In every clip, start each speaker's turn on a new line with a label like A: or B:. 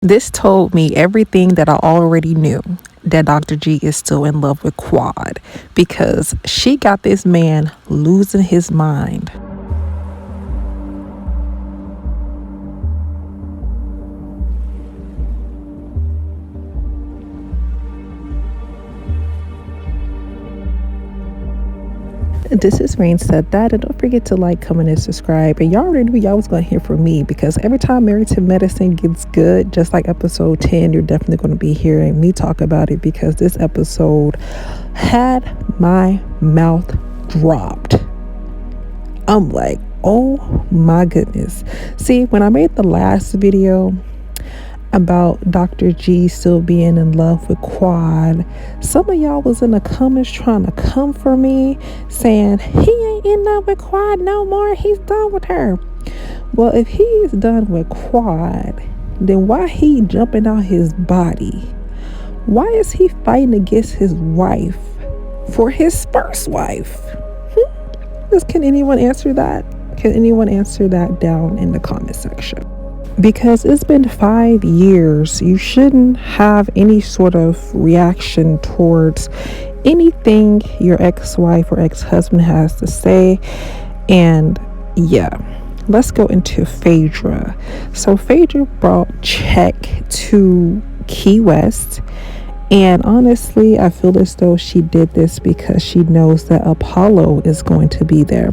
A: This told me everything that I already knew, that Dr. G is still in love with Quad because she got this man losing his mind. This is Rain said that, and don't forget to like, comment, and subscribe. And y'all already knew y'all was going to hear from me because every time Married to Medicine gets good, just like episode 10, you're definitely going to be hearing me talk about it because this episode had my mouth dropped. I'm like, oh my goodness. See, when I made the last video about Dr. G still being in love with Quad, some of y'all was in the comments trying to come for me, saying he ain't in love with Quad no more, he's done with her. Well, if he's done with Quad, then why he jumping out his body? Why is he fighting against his wife for his first wife? Can anyone answer that? Can anyone answer that down in the comment section? Because it's been 5 years, you shouldn't have any sort of reaction towards anything your ex-wife or ex-husband has to say. And yeah, let's go into Phaedra. So Phaedra brought Check to Key West, and honestly, I feel as though she did this because she knows that Apollo is going to be there,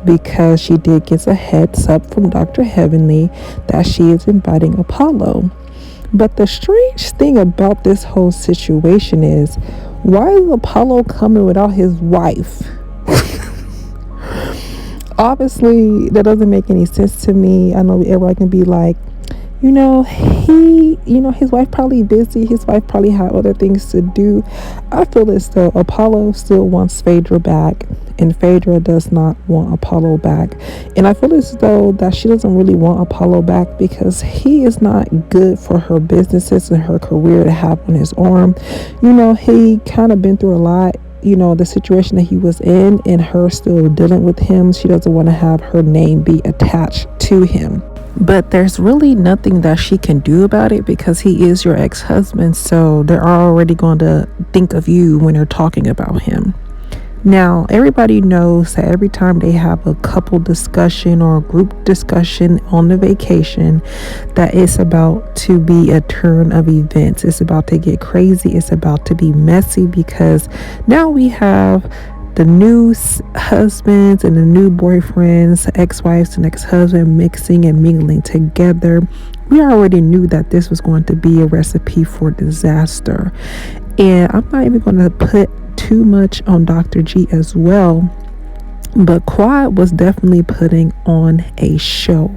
A: because she did get a heads up from Dr. Heavenly that she is inviting Apollo. But the strange thing about this whole situation is, why is Apollo coming without his wife? Obviously, that doesn't make any sense to me. I know everybody can be like, his wife probably busy. His wife probably had other things to do. I feel as though Apollo still wants Phaedra back, and Phaedra does not want Apollo back. And I feel as though that she doesn't really want Apollo back because he is not good for her businesses and her career to have on his arm. He kind of been through a lot. The situation that he was in, and her still dealing with him. She doesn't want to have her name be attached to him. But there's really nothing that she can do about it because he is your ex-husband, so they're already going to think of you when they're talking about him. Now, everybody knows that every time they have a couple discussion or a group discussion on the vacation, that it's about to be a turn of events. It's about to get crazy. It's about to be messy because now we have the new husbands and the new boyfriends, ex-wives and ex-husband mixing and mingling together. We already knew that this was going to be a recipe for disaster. And I'm not even going to put too much on Dr. G as well, but Quad was definitely putting on a show.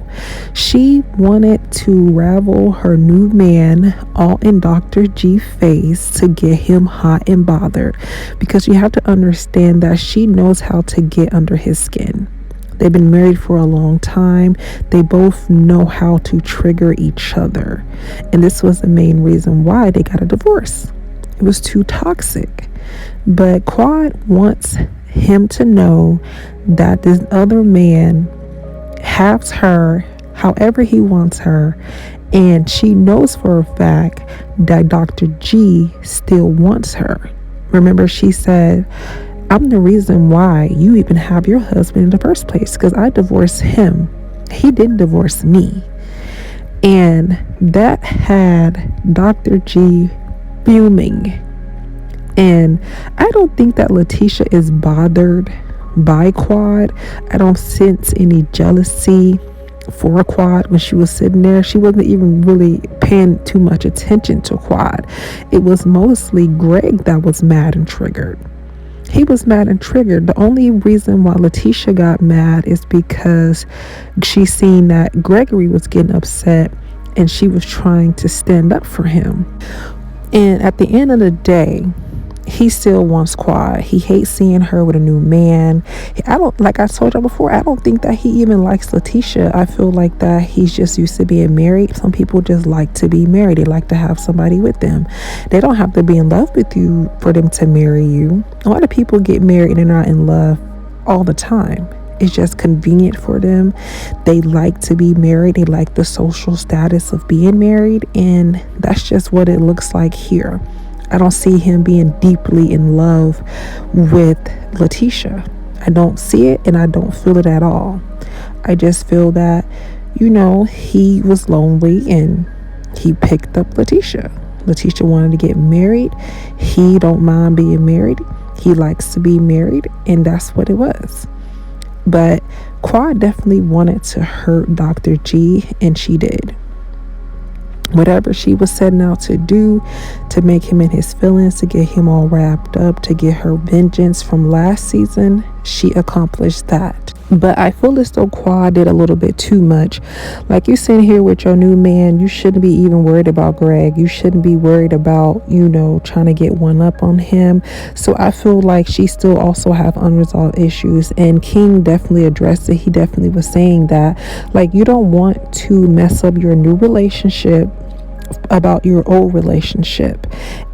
A: She wanted to ravel her new man all in Dr. G's face to get him hot and bothered, because you have to understand that she knows how to get under his skin. They've been married for a long time. They both know how to trigger each other. And this was the main reason why they got a divorce. It was too toxic. But Quad wants him to know that this other man has her however he wants her, and she knows for a fact that Dr. G still wants her. Remember, she said, I'm the reason why you even have your husband in the first place, because I divorced him. He didn't divorce me. And that had Dr. G fuming. And I don't think that Letitia is bothered by Quad. I don't sense any jealousy for Quad when she was sitting there. She wasn't even really paying too much attention to Quad. It was mostly Greg that was mad and triggered. He was mad and triggered. The only reason why Letitia got mad is because she seen that Gregory was getting upset and she was trying to stand up for him. And at the end of the day, he still wants Quad. He hates seeing her with a new man. Like I told you before, I don't think that he even likes Letitia. I feel like that he's just used to being married. Some people just like to be married. They like to have somebody with them. They don't have to be in love with you for them to marry you. A lot of people get married and they're not in love all the time. It's just convenient for them. They like to be married. They like the social status of being married. And that's just what it looks like here. I don't see him being deeply in love with Letitia. I don't see it and I don't feel it at all. I just feel that, he was lonely and he picked up Letitia. Letitia wanted to get married. He don't mind being married. He likes to be married, and that's what it was. But Quad definitely wanted to hurt Dr. G, and she did. Whatever she was setting out to do to make him in his feelings, to get him all wrapped up, to get her vengeance from last season, she accomplished that. But I feel as though Quad did a little bit too much. Like, you sitting here with your new man, you shouldn't be even worried about Greg. You shouldn't be worried about, trying to get one up on him. So I feel like she still also have unresolved issues. And King definitely addressed it. He definitely was saying that, like, you don't want to mess up your new relationship about your old relationship.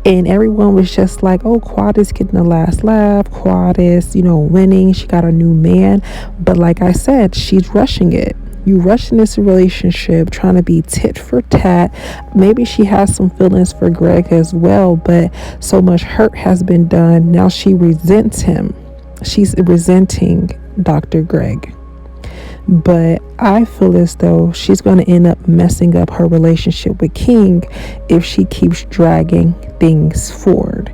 A: And everyone was just like, oh, Quad is getting the last laugh. Quad is, winning. She got a new man. But like I said, she's rushing it. You rushing this relationship, trying to be tit for tat. Maybe she has some feelings for Greg as well, but so much hurt has been done. Now she resents him. She's resenting Dr. Greg. But I feel as though she's going to end up messing up her relationship with King if she keeps dragging things forward.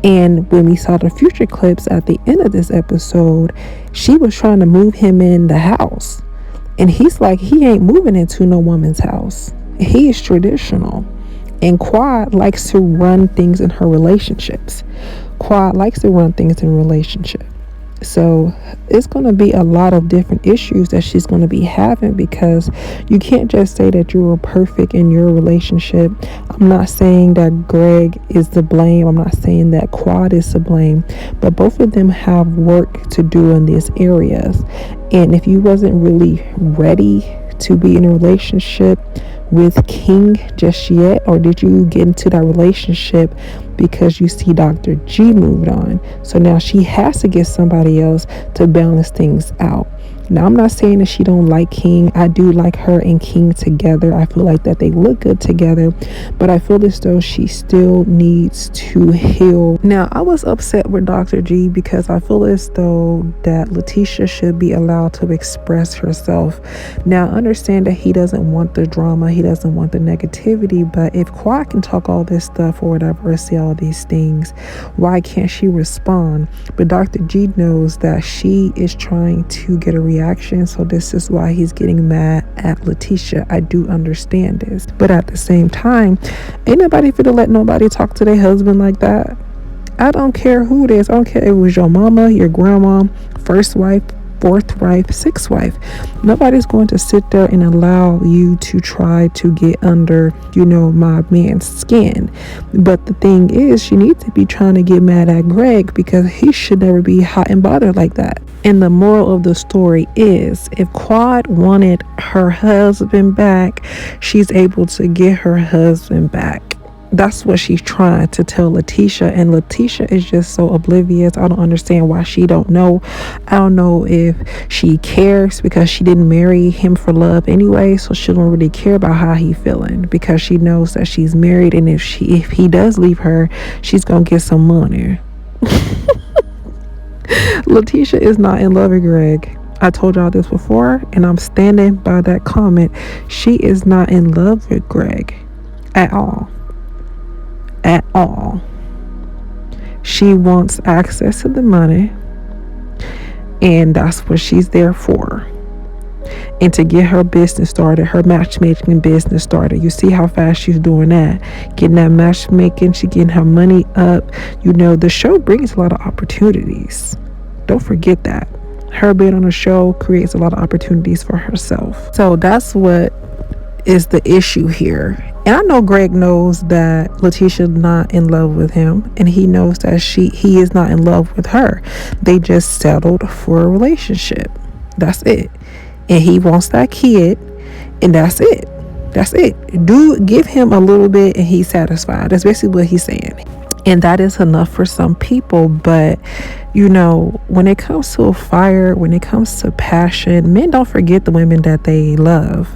A: And when we saw the future clips at the end of this episode, she was trying to move him in the house. And he's like, he ain't moving into no woman's house. He is traditional. And Quad likes to run things in her relationships. Quad likes to run things in relationships. So it's going to be a lot of different issues that she's going to be having, because you can't just say that you were perfect in your relationship. I'm not saying that Greg is to blame. I'm not saying that Quad is to blame, but both of them have work to do in these areas. And if you wasn't really ready to be in a relationship with King just yet, or did you get into that relationship because you see Dr. G moved on, so now she has to get somebody else to balance things out? Now, I'm not saying that she don't like King. I do like her and King together. I feel like that they look good together, but I feel as though she still needs to heal. Now, I was upset with Dr. G because I feel as though that Letitia should be allowed to express herself. Now, understand that he doesn't want the drama. He doesn't want the negativity, but if Quad can talk all this stuff or whatever, or say all these things, why can't she respond? But Dr. G knows that she is trying to get a reaction, so this is why he's getting mad at Letitia. I do understand this, but at the same time, ain't nobody finna let nobody talk to their husband like that. I don't care who it is. I don't care if it was your mama, your grandma, first wife, fourth wife, sixth wife. Nobody's going to sit there and allow you to try to get under, my man's skin. But the thing is, she needs to be trying to get mad at Greg because he should never be hot and bothered like that. And the moral of the story is, if Quad wanted her husband back, she's able to get her husband back. That's what she's trying to tell Letitia, and Letitia is just so oblivious. I don't understand why she don't know. I don't know if she cares because she didn't marry him for love anyway, so she don't really care about how he feeling, because she knows that she's married, and if he does leave her, she's gonna get some money. Letitia is not in love with Greg. I told y'all this before, and I'm standing by that comment. She is not in love with Greg at all. At all. She wants access to the money, and that's what she's there for. And to get her business started, her matchmaking business started. You see how fast she's doing that, getting that matchmaking. She getting her money up. The show brings a lot of opportunities. Don't forget that. Her being on the show creates a lot of opportunities for herself. So that's what is the issue here. And I know Greg knows that Letitia's not in love with him, and he knows that he is not in love with her. They just settled for a relationship. That's it. And he wants that kid, and that's it. That's it. Give him a little bit and he's satisfied. That's basically what he's saying. And that is enough for some people. But when it comes to a fire, when it comes to passion, men don't forget the women that they love.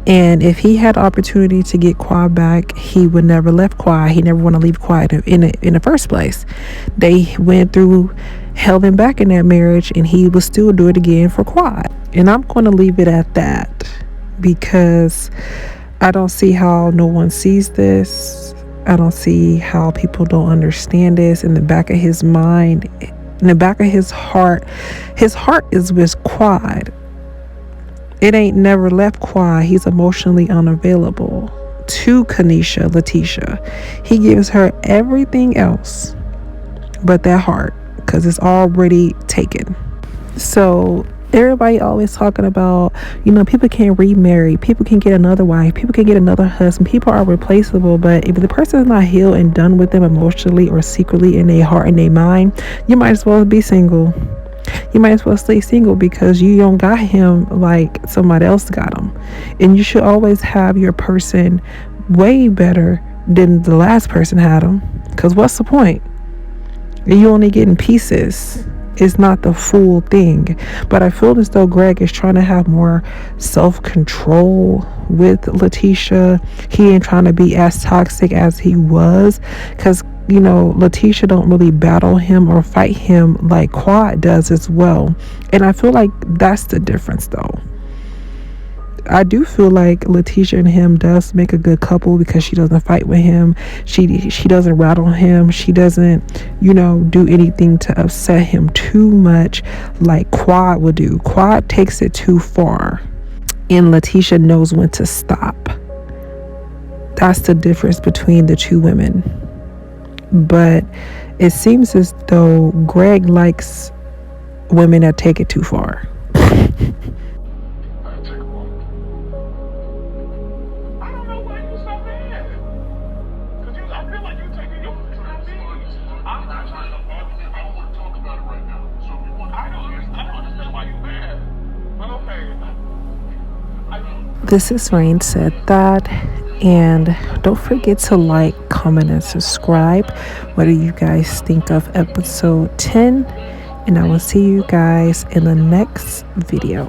A: And if he had the opportunity to get Quad back, he would never left Quad. He never want to leave Quad in the first place. They went through held him back in that marriage, and he would still do it again for Quad. And I'm going to leave it at that, because I don't see how no one sees this. I don't see how people don't understand this. In the back of his mind, in the back of his heart is with Quad. It ain't never left Quad. He's emotionally unavailable to Kanisha, Letitia. He gives her everything else but that heart, because it's already taken. So everybody always talking about, people can't remarry, people can get another wife, people can get another husband, people are replaceable. But if the person is not healed and done with them emotionally or secretly in their heart and their mind, you might as well be single. You might as well stay single, because you don't got him like somebody else got him. And you should always have your person way better than the last person had him, because what's the point? You only getting pieces. It's not the full thing. But I feel as though Greg is trying to have more self-control with Letitia. He ain't trying to be as toxic as he was, because Letitia don't really battle him or fight him like Quad does as well. And I feel like that's the difference, though. I do feel like Letitia and him does make a good couple, because she doesn't fight with him. She doesn't rattle him. She doesn't, do anything to upset him too much like Quad would do. Quad takes it too far, and Letitia knows when to stop. That's the difference between the two women. But it seems as though Greg likes women that take it too far. This is Rain Said That. And don't forget to like, comment, and subscribe. What do you guys think of episode 10? And I will see you guys in the next video.